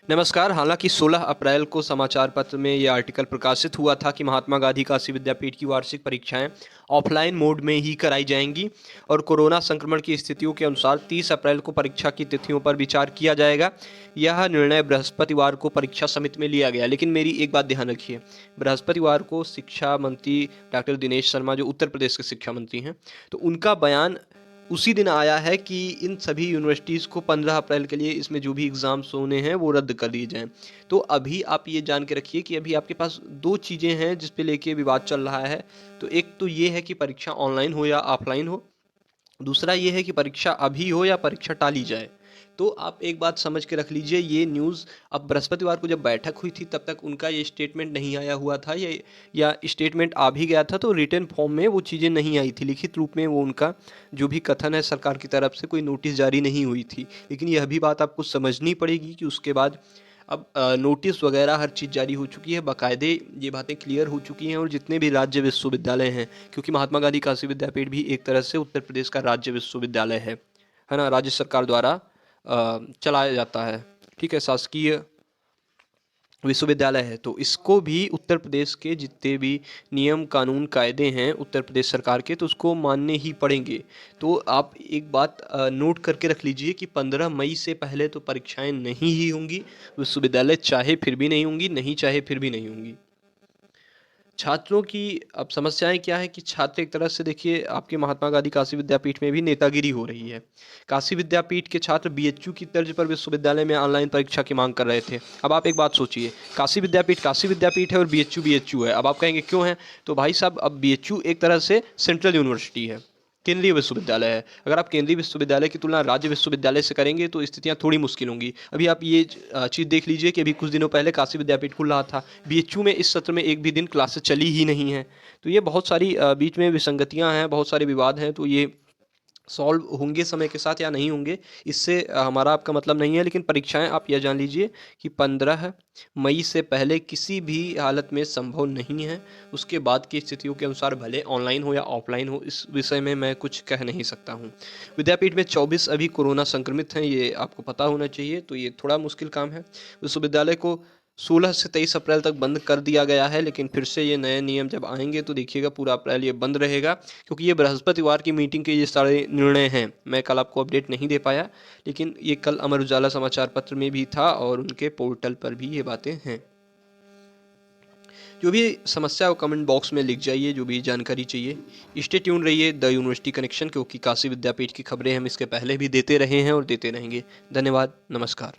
नमस्कार। हालांकि 16 अप्रैल को समाचार पत्र में ये आर्टिकल प्रकाशित हुआ था कि महात्मा गांधी काशी विद्यापीठ की वार्षिक परीक्षाएं ऑफलाइन मोड में ही कराई जाएंगी और कोरोना संक्रमण की स्थितियों के अनुसार 30 अप्रैल को परीक्षा की तिथियों पर विचार किया जाएगा। यह निर्णय बृहस्पतिवार को परीक्षा समिति में लिया गया। लेकिन मेरी एक बात ध्यान रखिए, बृहस्पतिवार को शिक्षा मंत्री डॉक्टर दिनेश शर्मा, जो उत्तर प्रदेश के शिक्षा मंत्री हैं, तो उनका बयान उसी दिन आया है कि इन सभी यूनिवर्सिटीज़ को 15 अप्रैल के लिए इसमें जो भी एग्ज़ाम्स होने हैं वो रद्द कर दिए जाएँ। तो अभी आप ये जान के रखिए कि अभी आपके पास 2 चीज़ें हैं जिस पे लेके विवाद चल रहा है। तो एक तो ये है कि परीक्षा ऑनलाइन हो या ऑफ़लाइन हो। दूसरा ये है कि परीक्षा अभी हो या परीक्षा टाली जाए। तो आप एक बात समझ के रख लीजिए, ये न्यूज़ अब बृहस्पतिवार को जब बैठक हुई थी तब तक उनका ये स्टेटमेंट नहीं आया हुआ था, या स्टेटमेंट आ भी गया था तो रिटन फॉर्म में वो चीज़ें नहीं आई थी, लिखित रूप में वो उनका जो भी कथन है सरकार की तरफ से कोई नोटिस जारी नहीं हुई थी। लेकिन यह भी बात आपको समझनी पड़ेगी कि उसके बाद अब नोटिस वगैरह हर चीज़ जारी हो चुकी है, बाकायदे ये बातें क्लियर हो चुकी हैं। और जितने भी राज्य विश्वविद्यालय हैं, क्योंकि महात्मा गांधी काशी विद्यापीठ भी एक तरह से उत्तर प्रदेश का राज्य विश्वविद्यालय है ना, राज्य सरकार द्वारा चलाया जाता है, ठीक है, शासकीय विश्वविद्यालय है। तो इसको भी उत्तर प्रदेश के जितने भी नियम कानून कायदे हैं उत्तर प्रदेश सरकार के, तो उसको मानने ही पड़ेंगे। तो आप एक बात नोट करके रख लीजिए कि 15 मई से पहले तो परीक्षाएं नहीं ही होंगी। विश्वविद्यालय चाहे फिर भी नहीं होंगी, नहीं चाहे फिर भी नहीं होंगी। छात्रों की अब समस्याएं क्या है कि छात्र एक तरह से देखिए, आपके महात्मा गांधी काशी विद्यापीठ में भी नेतागिरी हो रही है। काशी विद्यापीठ के छात्र बीएचयू की तर्ज पर विश्वविद्यालय में ऑनलाइन परीक्षा की मांग कर रहे थे। अब आप एक बात सोचिए, काशी विद्यापीठ है और बीएचयू बीएचयू है। अब आप कहेंगे क्यों है, तो भाई साहब अब बीएचयू एक तरह से सेंट्रल यूनिवर्सिटी है, केंद्रीय विश्वविद्यालय है। अगर आप केंद्रीय विश्वविद्यालय की तुलना राज्य विश्वविद्यालय से करेंगे तो स्थितियां थोड़ी मुश्किल होंगी। अभी आप ये चीज़ देख लीजिए कि अभी कुछ दिनों पहले काशी विद्यापीठ खुल रहा था, बीएचयू में इस सत्र में एक भी दिन क्लासेस चली ही नहीं है। तो ये बहुत सारी बीच में विसंगतियां हैं, बहुत सारे विवाद हैं। तो ये सॉल्व होंगे समय के साथ या नहीं होंगे, इससे हमारा आपका मतलब नहीं है। लेकिन परीक्षाएं आप यह जान लीजिए कि 15 मई से पहले किसी भी हालत में संभव नहीं है। उसके बाद की स्थितियों के अनुसार भले ऑनलाइन हो या ऑफलाइन हो, इस विषय में मैं कुछ कह नहीं सकता हूँ। विद्यापीठ में 24 अभी कोरोना संक्रमित हैं, ये आपको पता होना चाहिए। तो ये थोड़ा मुश्किल काम है। विश्वविद्यालय को 16 से 23 अप्रैल तक बंद कर दिया गया है, लेकिन फिर से ये नए नियम जब आएंगे तो देखिएगा पूरा अप्रैल ये बंद रहेगा, क्योंकि ये बृहस्पतिवार की मीटिंग के ये सारे निर्णय हैं। मैं कल आपको अपडेट नहीं दे पाया, लेकिन ये कल अमर उजाला समाचार पत्र में भी था और उनके पोर्टल पर भी ये बातें हैं। जो भी समस्या है वो कमेंट बॉक्स में लिख जाइए, जो भी जानकारी चाहिए। स्टे ट्यून रहिए द यूनिवर्सिटी कनेक्शन, क्योंकि काशी विद्यापीठ की खबरें हम इसके पहले भी देते रहे हैं और देते रहेंगे। धन्यवाद, नमस्कार।